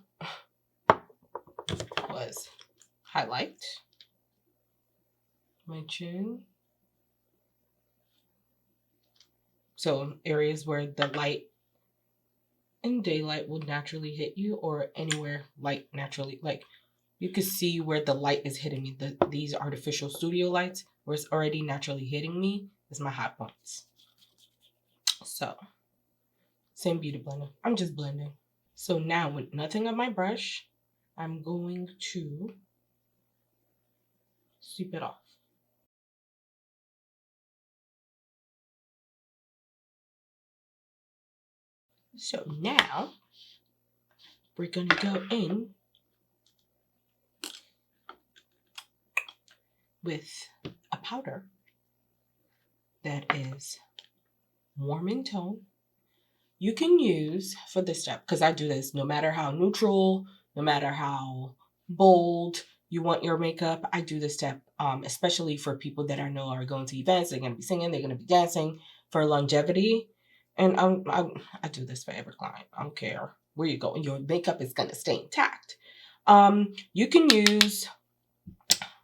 was highlight my chin. So areas where the light and daylight will naturally hit you, or anywhere light naturally, like you can see where the light is hitting me. These artificial studio lights, where it's already naturally hitting me, is my high points. So same beauty blender. I'm just blending. So now with nothing on my brush, I'm going to sweep it off. So now we're going to go in with a powder that is warm in tone. You can use for this step, because I do this no matter how neutral, no matter how bold you want your makeup, I do this step, especially for people that I know are going to events. They're going to be singing, they're going to be dancing for longevity. And I do this for every client. I don't care where you go. Your makeup is going to stay intact. You can use,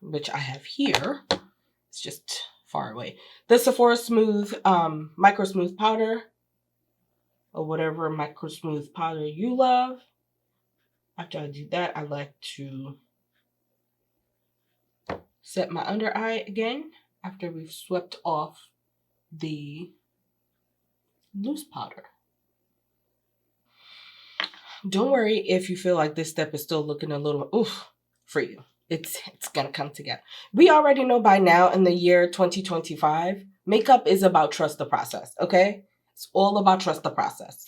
which I have here, it's just far away, the Sephora Smooth Micro Smooth Powder, or whatever micro smooth powder you love. After I do that, I like to set my under eye again after we've swept off the loose powder. Don't worry if you feel like this step is still looking a little oof for you. It's gonna come together. We already know by now, in the year 2025, makeup is about trust the process, okay? It's all about trust the process.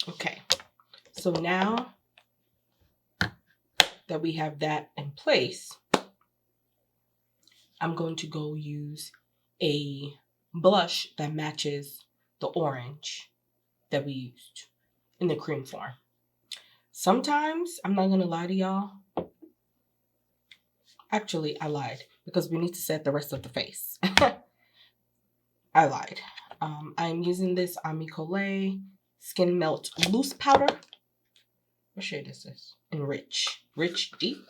Okay, so now that we have that in place, I'm going to go use a blush that matches the orange that we used in the cream form. Sometimes, I'm not going to lie to y'all, actually I lied, because we need to set the rest of the face. I lied. I'm using this Ami Collet Skin Melt Loose Powder. What shade is this? In Rich Deep.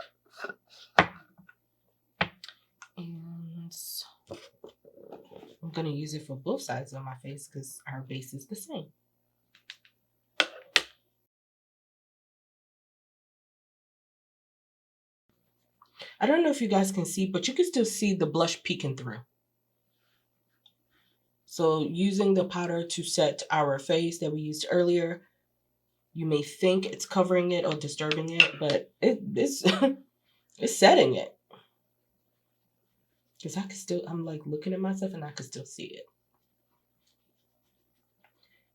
And I'm going to use it for both sides of my face because our base is the same. I don't know if you guys can see, but you can still see the blush peeking through. So using the powder to set our face that we used earlier, you may think it's covering it or disturbing it, but it's it's setting it. Because I'm like looking at myself and I can still see it.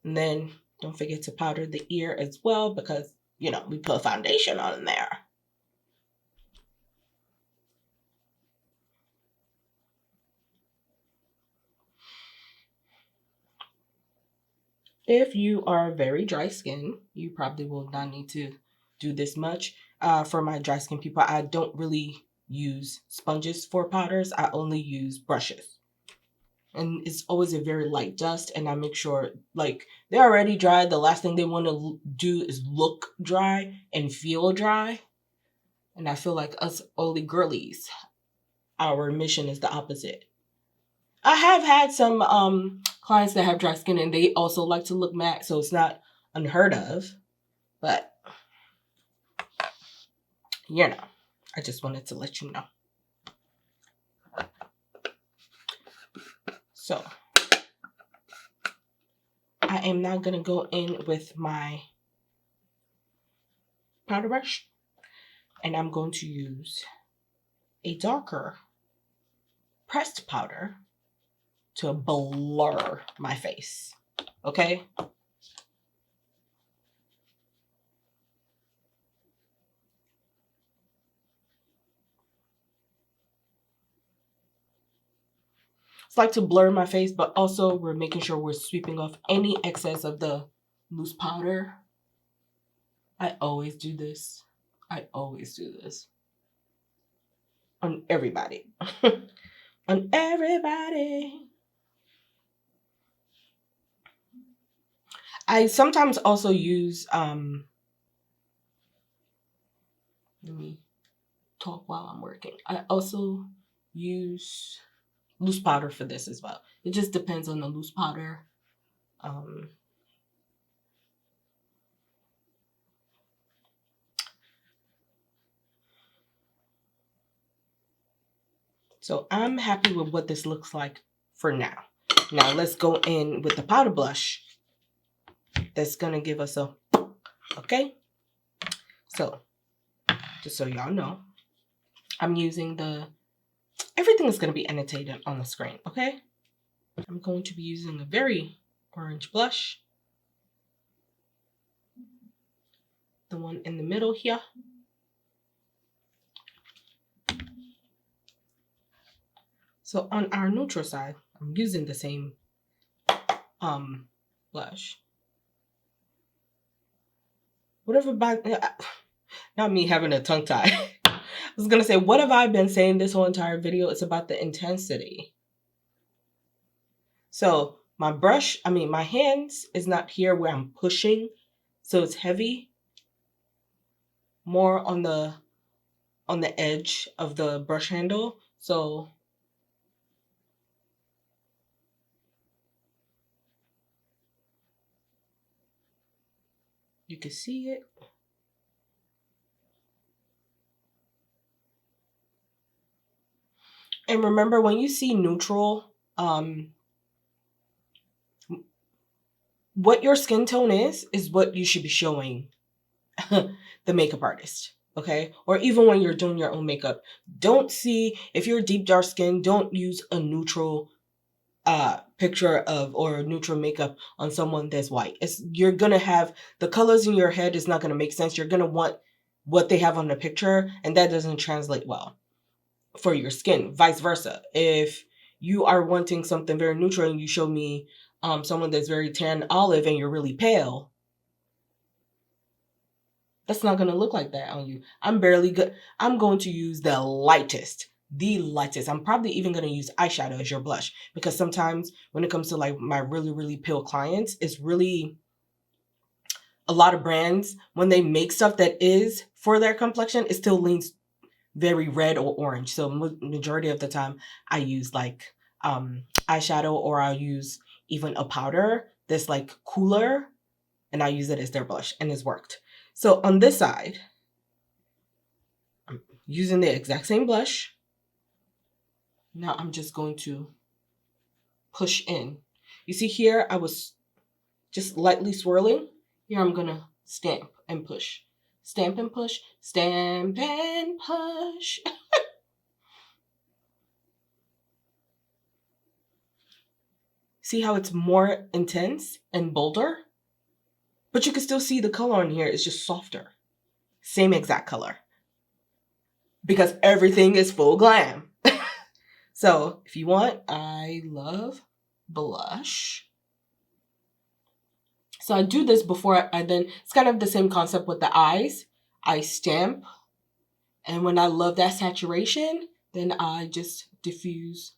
And then don't forget to powder the ear as well, because, you know, we put foundation on there. If you are very dry skin, you probably will not need to do this much. For my dry skin people, I don't really use sponges for powders. I only use brushes. And it's always a very light dust, and I make sure, like, they're already dry. The last thing they want to do is look dry and feel dry. And I feel like us oily girlies, our mission is the opposite. I have had some clients that have dry skin and they also like to look matte, so it's not unheard of. But, you know, I just wanted to let you know. So, I am now going to go in with my powder brush, and I'm going to use a darker pressed powder to blur my face. Okay? It's like to blur my face, but also we're making sure we're sweeping off any excess of the loose powder. I always do this. I always do this. On everybody. On everybody. I sometimes also use let me talk while I'm working. I also use loose powder for this as well. It just depends on the loose powder. So I'm happy with what this looks like for now. Now let's go in with the powder blush. That's gonna give us a, okay? So, just so y'all know, I'm using everything is gonna be annotated on the screen, okay? I'm going to be using a very orange blush. The one in the middle here. So on our neutral side, I'm using the same blush. Whatever not me having a tongue tie. I was gonna say, what have I been saying this whole entire video? It's about the intensity. So my hands is not here where I'm pushing, so it's heavy. More on the edge of the brush handle. So you can see it. And remember, when you see neutral, what your skin tone is what you should be showing the makeup artist, okay? Or even when you're doing your own makeup. Don't see, if you're deep dark skin, don't use a neutral picture of or neutral makeup on someone that's white. You're gonna have the colors in your head is not gonna make sense. You're gonna want what they have on the picture, and that doesn't translate well for your skin. Vice versa. If you are wanting something very neutral and you show me someone that's very tan olive and you're really pale, that's not going to look like that on you. I'm barely good. I'm going to use the lightest. I'm probably even going to use eyeshadow as your blush, because sometimes when it comes to like my really, really pale clients, it's really a lot of brands, when they make stuff that is for their complexion, it still leans very red or orange. So majority of the time I use like eyeshadow, or I'll use even a powder that's like cooler, and I use it as their blush, and it's worked. So on this side, I'm using the exact same blush. Now I'm just going to push in. You see here, I was just lightly swirling. Here I'm gonna stamp and push. Stamp and push, stamp and push. See how it's more intense and bolder? But you can still see the color on here is just softer. Same exact color. Because everything is full glam. So if you want, I love blush. So I do this before I then, it's kind of the same concept with the eyes. I stamp, and when I love that saturation, then I just diffuse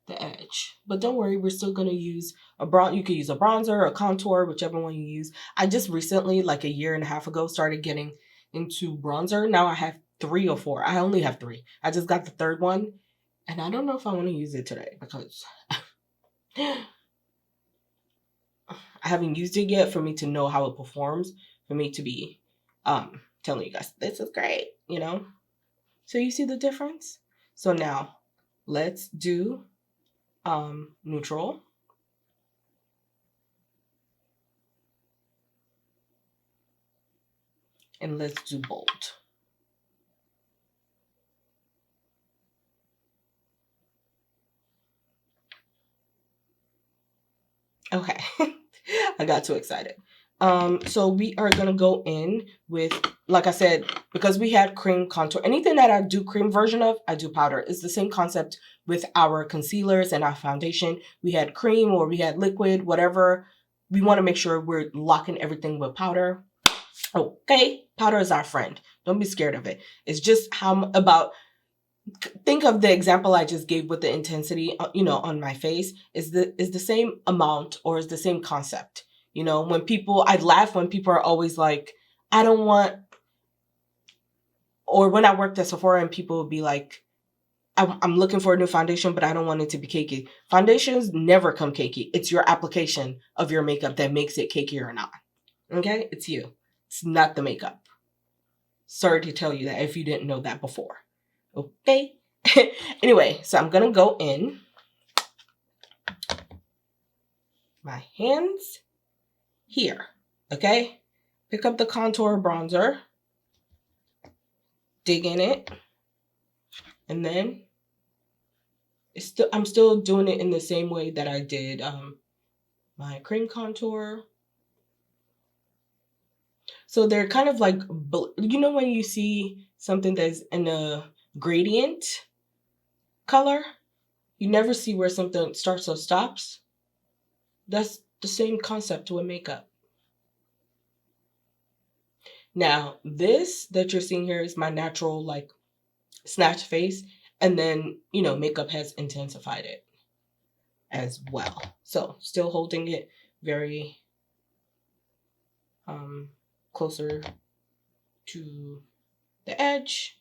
the edge. But don't worry, we're still going to use you could use a bronzer, a contour, whichever one you use. I just recently, like a year and a half ago, started getting into bronzer. Now I have 3 or 4. I only have 3. I just got the 3rd one, and I don't know if I want to use it today because I haven't used it yet for me to know how it performs, for me to be telling you guys this is great, you know? So you see the difference? So now let's do neutral. And let's do bold. Okay. I got too excited. So we are going to go in with, like I said, because we had cream contour. Anything that I do cream version of, I do powder. It's the same concept with our concealers and our foundation. We had cream or we had liquid, whatever. We want to make sure we're locking everything with powder. Okay, powder is our friend. Don't be scared of it. It's just think of the example I just gave with the intensity, on my face is the same amount or is the same concept. I laugh when people are always like, I don't want, or when I worked at Sephora and people would be like, I'm looking for a new foundation, but I don't want it to be cakey. Foundations never come cakey. It's your application of your makeup that makes it cakey or not. Okay? It's you. It's not the makeup. Sorry to tell you that if you didn't know that before. Okay? Anyway, so I'm going to go in my hands here. Okay? Pick up the contour bronzer. Dig in it. And then I'm still doing it in the same way that I did my cream contour. So they're kind of like, when you see something that's in a gradient color, you never see where something starts or stops. That's the same concept with makeup. Now, this that you're seeing here is my natural, like, snatch face. And then, makeup has intensified it as well. So, still holding it very closer to the edge.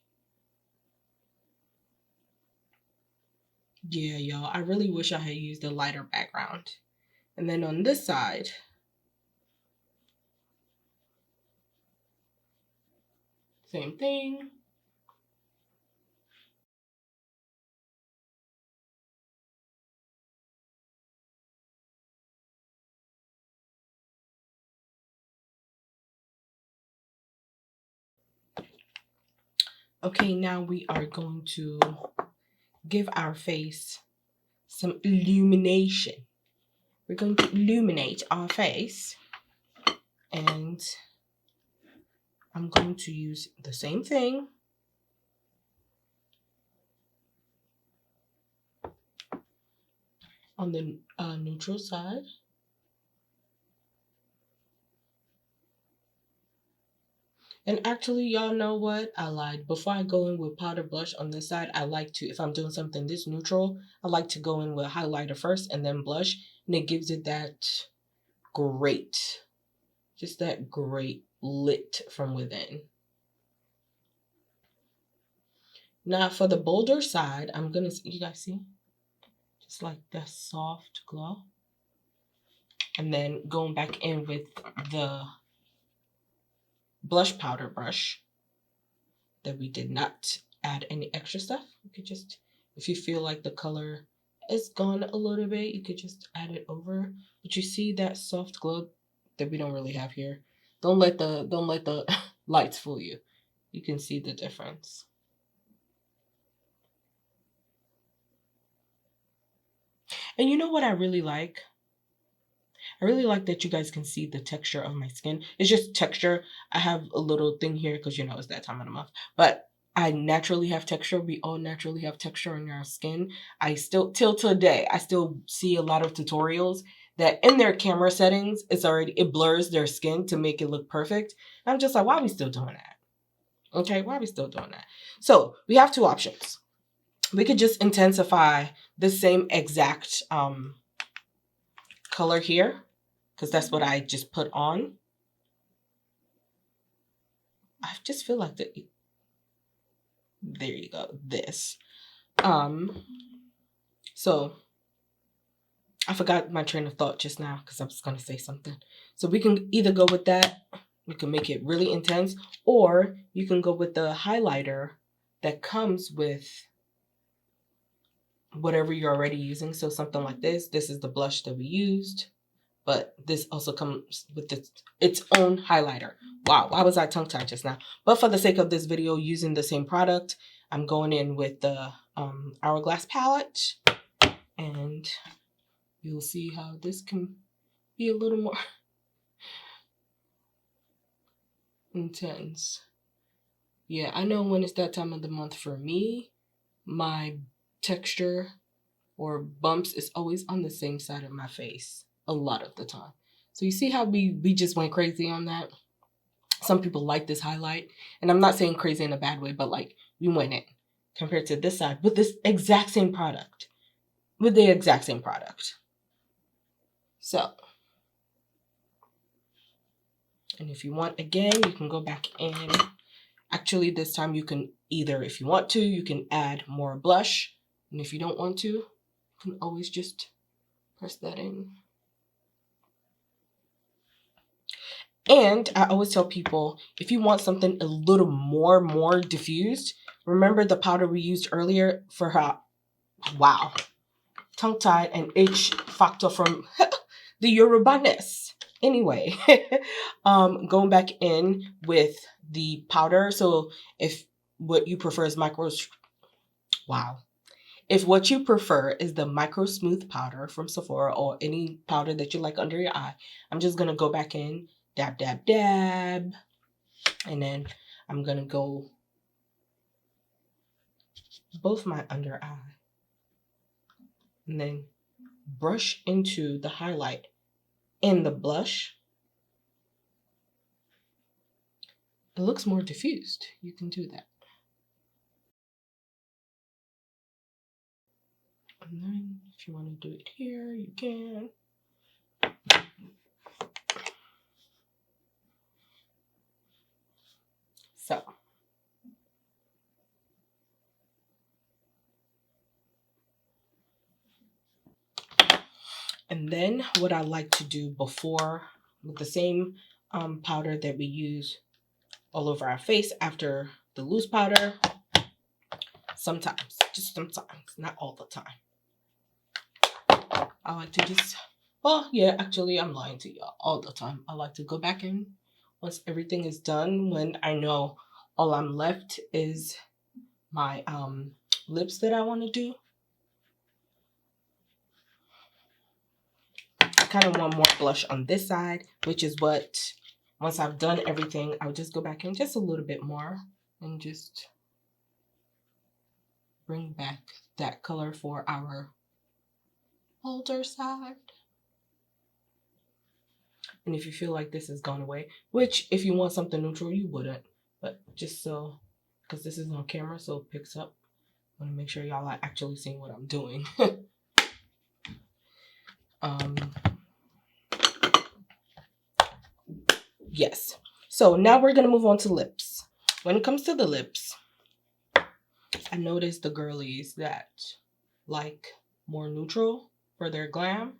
Yeah, y'all, I really wish I had used a lighter background. And then on this side, same thing. Okay, now we are going to give our face some illumination. We're going to illuminate our face. And I'm going to use the same thing. On the neutral side. And actually, y'all know what? I lied. Before I go in with powder blush on this side, I like to, if I'm doing something this neutral, I like to go in with highlighter first and then blush. And it gives it that great, just that great lit from within. Now for the bolder side, I'm going to, you guys see? Just like that soft glow. And then going back in with the blush powder brush that we did not add any extra stuff. You could just, if you feel like the color is gone a little bit, you could just add it over. But you see that soft glow that we don't really have here. Don't let the lights fool you. You can see the difference. And you know what I really like? I really like that you guys can see the texture of my skin. It's just texture. I have a little thing here because, it's that time of the month. But I naturally have texture. We all naturally have texture in our skin. I still, till today, I still see a lot of tutorials that in their camera settings, it blurs their skin to make it look perfect. And I'm just like, why are we still doing that? Okay, why are we still doing that? So we have two options. We could just intensify the same exact color here, because that's what I just put on. I just feel like there you go, this. So I forgot my train of thought just now because I was going to say something. So we can either go with that, you can make it really intense, or you can go with the highlighter that comes with whatever you're already using. So something like this. This is the blush that we used, but this also comes with its own highlighter. Wow, why was I tongue-tied just now? But for the sake of this video, using the same product, I'm going in with the Hourglass palette, and you'll see how this can be a little more intense. Yeah, I know when it's that time of the month for me, my texture or bumps is always on the same side of my face a lot of the time. So you see how we just went crazy on that? Some people like this highlight, and I'm not saying crazy in a bad way, but like we went in compared to this side with this exact same product. With the exact same product. So, and if you want again, you can go back in. Actually, this time you can either, if you want to, you can add more blush. And if you don't want to, you can always just press that in. And I always tell people, if you want something a little more diffused, remember the powder we used earlier for her, wow, tongue-tied and itch factor from the Yoruba-ness. Anyway, going back in with the powder. So if what you prefer is if what you prefer is the micro smooth powder from Sephora or any powder that you like under your eye, I'm just going to go back in, dab, dab, dab. And then I'm going to go both my under eye. And then brush into the highlight and the blush. It looks more diffused. You can do that. And then if you want to do it here, you can. So. And then what I like to do before, with the same powder that we use all over our face after the loose powder, sometimes, just sometimes, not all the time. I like to just, well, yeah, actually, I'm lying to y'all all the time. I like to go back in once everything is done, when I know all I'm left is my lips that I want to do. I kind of want more blush on this side, which is what, once I've done everything, I'll just go back in just a little bit more and just bring back that color for our older side. And if you feel like this has gone away, which if you want something neutral, you wouldn't, but just so, because this is on camera, so it picks up. I want to make sure y'all are actually seeing what I'm doing. Yes. So now we're going to move on to lips. When it comes to the lips, I noticed the girlies that like more neutral for their glam,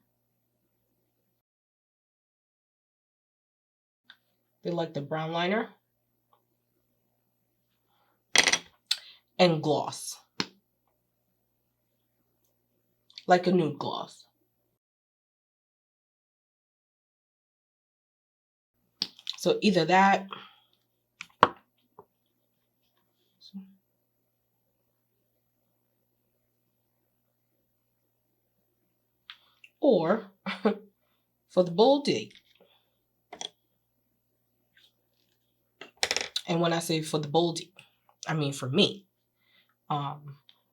they like the brown liner and gloss, like a nude gloss. So either that, or for the boldy. And when I say for the boldy, I mean for me. I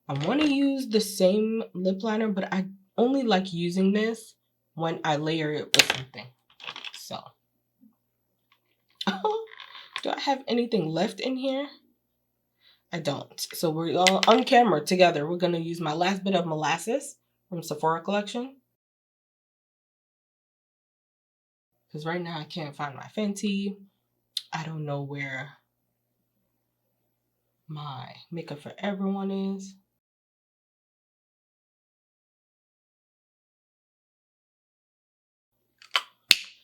want to use the same lip liner, but I only like using this when I layer it with something. So, do I have anything left in here? I don't. So we're all on camera together. We're going to use my last bit of molasses from Sephora collection. Because right now I can't find my Fenty. I don't know where my Makeup for Everyone is.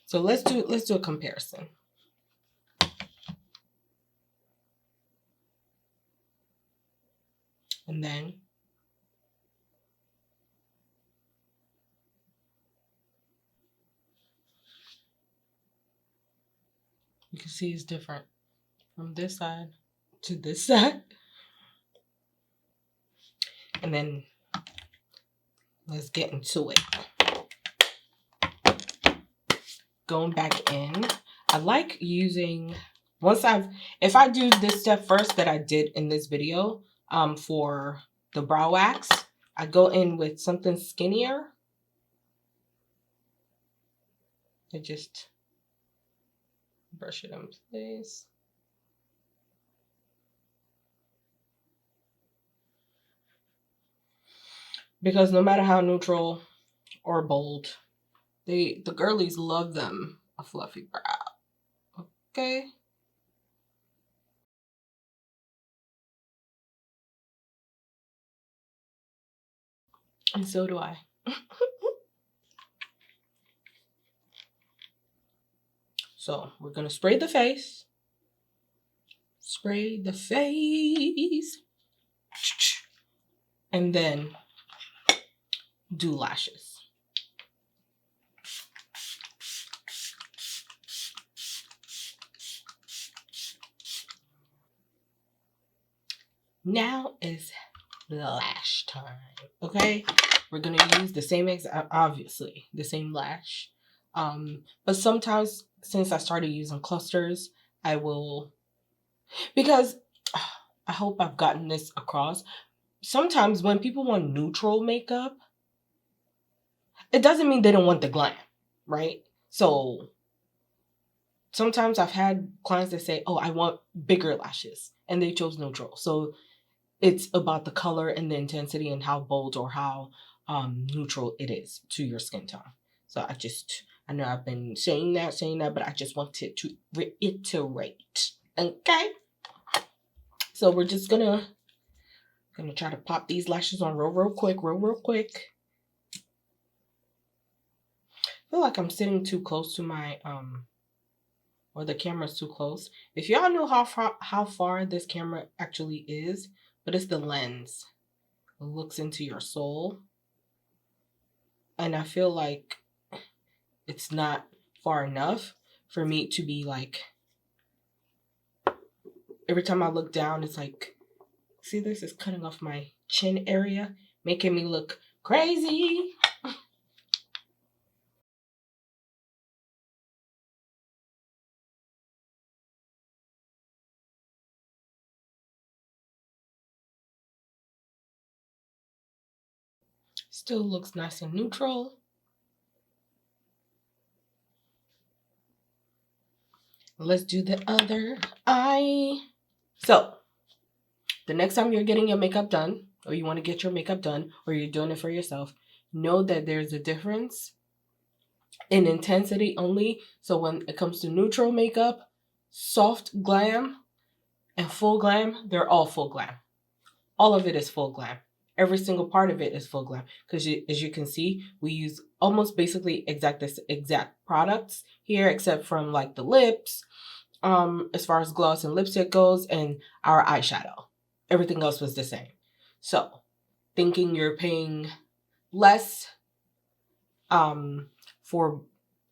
So let's do a comparison. And then you can see it's different from this side to this side. And then let's get into it. Going back in, I like using If I do this step first that I did in this video, for the brow wax, I go in with something skinnier. I just brush it in place. Because no matter how neutral or bold, the girlies love them a fluffy brow. Okay. And so do I. So we're gonna spray the face. Spray the face. And then do lashes. Now is lash time. Okay, we're gonna use the same obviously the same lash, but sometimes since I started using clusters, I will, because I hope I've gotten this across. Sometimes when people want neutral makeup, it doesn't mean they don't want the glam, right? So sometimes I've had clients that say, oh, I want bigger lashes, and they chose neutral. So it's about the color and the intensity and how bold or how neutral it is to your skin tone. So I know I've been saying that, but I just wanted to reiterate. Okay. So we're just gonna try to pop these lashes on real quick. I feel like I'm sitting too close to my or the camera's too close. If y'all know how far this camera actually is, but it's the lens. It looks into your soul. And I feel like it's not far enough for me to be like, every time I look down, it's like, see, this is cutting off my chin area, making me look crazy. Still looks nice and neutral. Let's do the other eye. So the next time you're getting your makeup done, or you want to get your makeup done, or you're doing it for yourself, know that there's a difference in intensity only. So when it comes to neutral makeup, soft glam, and full glam, they're all full glam. All of it is full glam. Every single part of it is full glam. Because as you can see, we use almost basically exact products here, except from like the lips, as far as gloss and lipstick goes, and our eyeshadow. Everything else was the same. So thinking you're paying less for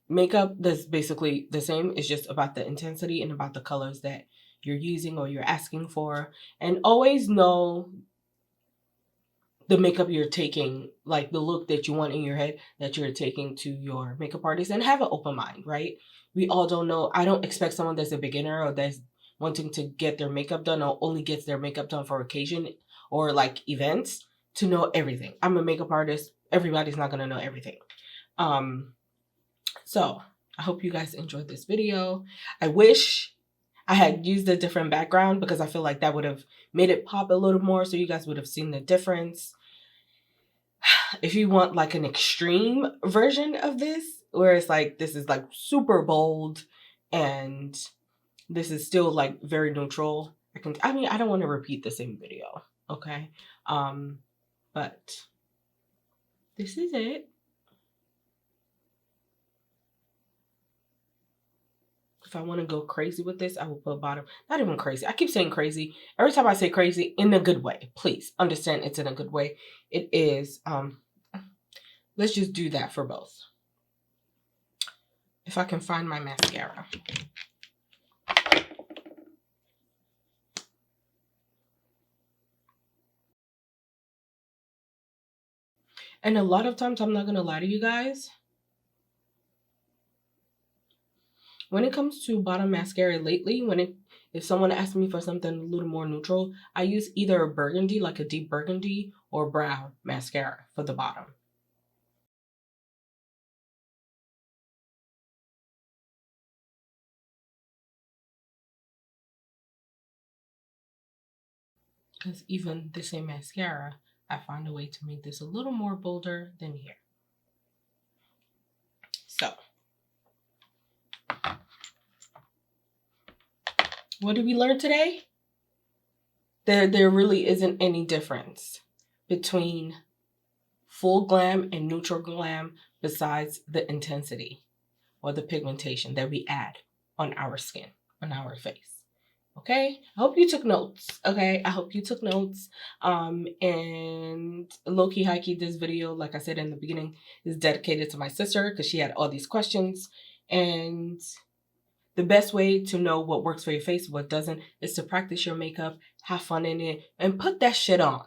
makeup that's basically the same. It's just about the intensity and about the colors that you're using or you're asking for. And always know the makeup you're taking, like the look that you want in your head that you're taking to your makeup artist, and have an open mind, right? We all don't know. I don't expect someone that's a beginner or that's wanting to get their makeup done or only gets their makeup done for occasion or like events to know everything. I'm a makeup artist. Everybody's not going to know everything. So I hope you guys enjoyed this video. I wish I had used a different background because I feel like that would have made it pop a little more so you guys would have seen the difference. If you want like an extreme version of this, where it's like this is like super bold and this is still like very neutral, I don't want to repeat the same video, okay? But this is it. If I want to go crazy with this, I will put bottom. Not even crazy. I keep saying crazy. Every time I say crazy, in a good way. Please understand it's in a good way. It is. Let's just do that for both. If I can find my mascara. And a lot of times, I'm not going to lie to you guys, When it comes to bottom mascara lately, if someone asks me for something a little more neutral, I use either a burgundy, like a deep burgundy, or brown mascara for the bottom. Because even the same mascara, I find a way to make this a little more bolder than here. So, what did we learn today? There really isn't any difference between full glam and neutral glam besides the intensity or the pigmentation that we add on our skin, on our face. Okay, I hope you took notes. Okay, I hope you took notes. And low key, high key, this video, like I said in the beginning, is dedicated to my sister because she had all these questions. And the best way to know what works for your face, what doesn't, is to practice your makeup, have fun in it, and put that shit on.